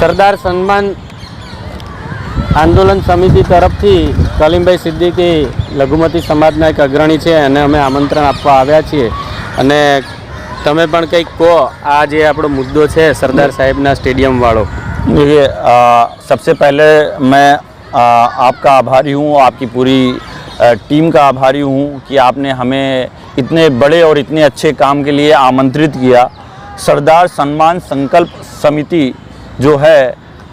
સરદાર સન્માન આંદોલન સમિતિ તરફથી કલીમભાઈ સિદ્દીકી લઘુમતી સમાજના એક અગ્રણી છે અને અમે આમંત્રણ આપવા આવ્યા છીએ અને તમે પણ કંઈક કહો આ જે આપણો મુદ્દો છે સરદાર સાહેબના સ્ટેડિયમ વાળો। देखिए सबसे पहले मैं आपका आभारी हूँ, आपकी पूरी टीम का आभारी हूँ कि आपने हमें इतने बड़े और इतने अच्छे काम के लिए आमंत्रित किया। सरदार सम्मान संकल्प समिति जो है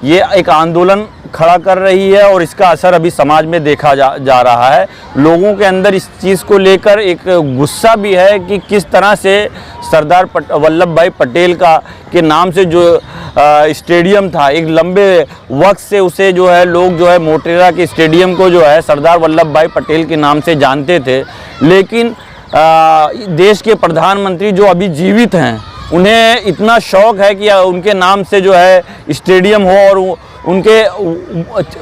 ये एक आंदोलन खड़ा कर रही है और इसका असर अभी समाज में देखा जा रहा है। लोगों के अंदर इस चीज़ को लेकर एक गुस्सा भी है कि किस तरह से सरदार वल्लभ भाई पटेल के नाम से जो स्टेडियम था, एक लंबे वक्त से उसे जो है लोग जो है मोटेरा के स्टेडियम को जो है सरदार वल्लभ भाई पटेल के नाम से जानते थे। लेकिन देश के प्रधानमंत्री जो अभी जीवित हैं उन्हें इतना शौक़ है कि उनके नाम से जो है स्टेडियम हो और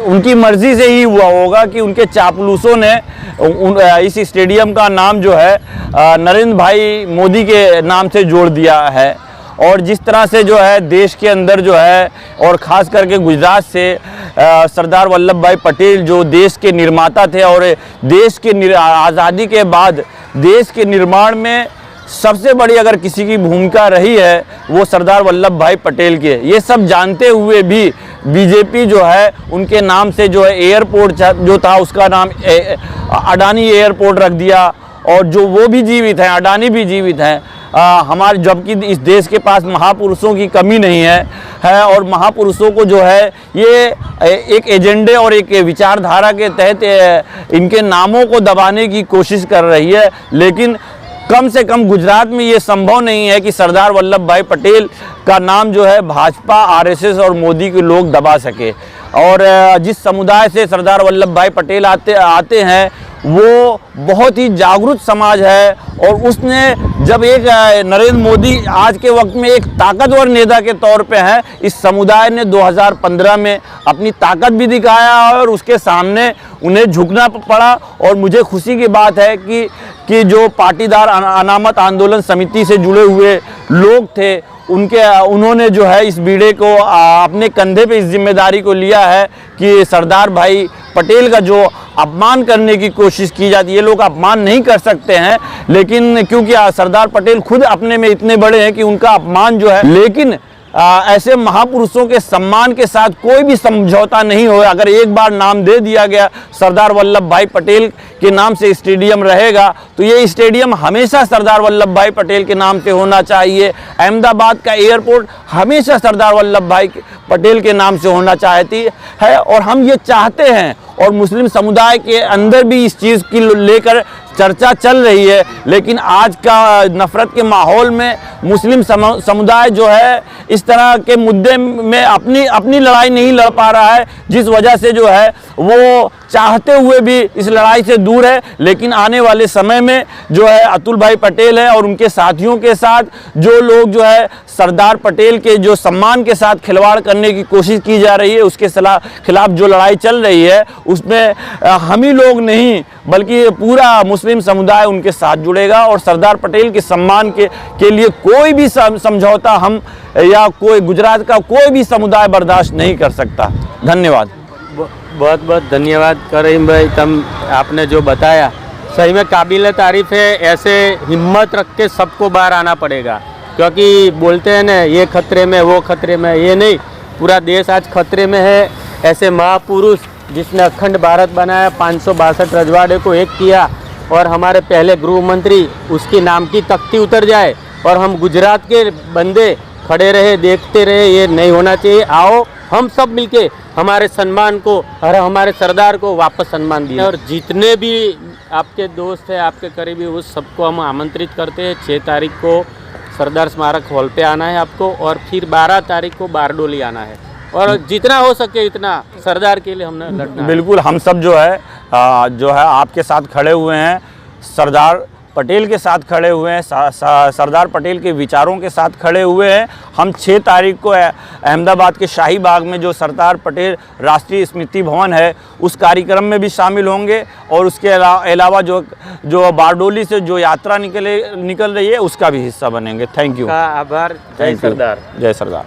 उनकी मर्ज़ी से ही हुआ होगा कि उनके चापलूसों ने इस स्टेडियम का नाम जो है नरेंद्र भाई मोदी के नाम से जोड़ दिया है। और जिस तरह से जो है देश के अंदर जो है और ख़ास करके गुजरात से सरदार वल्लभ भाई पटेल जो देश के निर्माता थे और देश के आज़ादी के बाद देश के निर्माण में सबसे बड़ी अगर किसी की भूमिका रही है वो सरदार वल्लभ भाई पटेल की है। ये सब जानते हुए भी बीजेपी जो है उनके नाम से जो है एयरपोर्ट जो था उसका नाम अडानी एयरपोर्ट रख दिया और जो वो भी जीवित हैं, अडानी भी जीवित हैं। हमारे जबकि इस देश के पास महापुरुषों की कमी नहीं है और महापुरुषों को जो है ये एक एजेंडे और एक विचारधारा के तहत इनके नामों को दबाने की कोशिश कर रही है। लेकिन कम से कम गुजरात में ये संभव नहीं है कि सरदार वल्लभ भाई पटेल का नाम जो है भाजपा, आरएसएस और मोदी के लोग दबा सके। और जिस समुदाय से सरदार वल्लभ भाई पटेल आते हैं वो बहुत ही जागरूक समाज है और उसने जब एक नरेंद्र मोदी आज के वक्त में एक ताकतवर नेता के तौर पे हैं, इस समुदाय ने 2015 में अपनी ताकत भी दिखाया और उसके सामने उन्हें झुकना पड़ा। और मुझे खुशी की बात है कि जो पाटीदार अनामत आंदोलन समिति से जुड़े हुए लोग थे उन्होंने जो है इस बीड़े को अपने कंधे पे इस जिम्मेदारी को लिया है कि सरदार भाई पटेल का जो अपमान करने की कोशिश की जाती है, ये लोग अपमान नहीं कर सकते हैं लेकिन क्योंकि सरदार पटेल खुद अपने में इतने बड़े हैं कि उनका अपमान जो है, लेकिन ऐसे महापुरुषों के सम्मान के साथ कोई भी समझौता नहीं हो। अगर एक बार नाम दे दिया गया सरदार वल्लभ भाई पटेल के नाम से स्टेडियम रहेगा तो ये स्टेडियम हमेशा सरदार वल्लभ भाई पटेल के नाम से होना चाहिए। अहमदाबाद का एयरपोर्ट हमेशा सरदार वल्लभ भाई पटेल के नाम से होना चाहती है और हम ये चाहते हैं और मुस्लिम समुदाय के अंदर भी इस चीज़ की लेकर चर्चा चल रही है। लेकिन आज का नफ़रत के माहौल में मुस्लिम समुदाय जो है इस तरह के मुद्दे में अपनी लड़ाई नहीं लड़ पा रहा है, जिस वजह से जो है वो चाहते हुए भी इस लड़ाई से दूर है। लेकिन आने वाले समय में जो है अतुल भाई पटेल है और उनके साथियों के साथ जो लोग जो है सरदार पटेल के जो सम्मान के साथ खिलवाड़ करने की कोशिश की जा रही है उसके खिलाफ जो लड़ाई चल रही है उसमें हम ही लोग नहीं बल्कि पूरा मुस्लिम समुदाय उनके साथ जुड़ेगा और सरदार पटेल के सम्मान के लिए कोई भी समझौता हम या कोई गुजरात का कोई भी समुदाय बर्दाश्त नहीं कर सकता। धन्यवाद। बहुत बहुत धन्यवाद करीम भाई, आपने जो बताया सही में काबिल तारीफ़ है। ऐसे हिम्मत रख के सबको बाहर आना पड़ेगा क्योंकि बोलते हैं ना ये खतरे में वो खतरे में, ये नहीं, पूरा देश आज खतरे में है। ऐसे महापुरुष जिसने अखंड भारत बनाया, 562 रजवाड़े को एक किया और हमारे पहले गृह मंत्री उसकी नाम की तख्ती उतर जाए और हम गुजरात के बंदे खड़े रहे देखते रहे, ये नहीं होना चाहिए। आओ हम सब मिलके हमारे सम्मान को और हमारे सरदार को वापस सम्मान दिए। और जितने भी आपके दोस्त हैं, आपके करीबी, उस सबको हम आमंत्रित करते हैं। 6 तारीख को सरदार स्मारक हॉल पे आना है आपको और फिर 12 तारीख को बारडोली आना है और जितना हो सके इतना सरदार के लिए हमने लड़ना। बिल्कुल, हम सब जो है आपके साथ खड़े हुए हैं, सरदार पटेल के साथ खड़े हुए हैं, सरदार पटेल के विचारों के साथ खड़े हुए हैं। हम 6 तारीख को अहमदाबाद के शाही बाग में जो सरदार पटेल राष्ट्रीय स्मृति भवन है उस कार्यक्रम में भी शामिल होंगे और उसके अलावा जो बारडोली से जो यात्रा निकल रही है उसका भी हिस्सा बनेंगे। Thank you. आभार। जय सरदार। जय सरदार।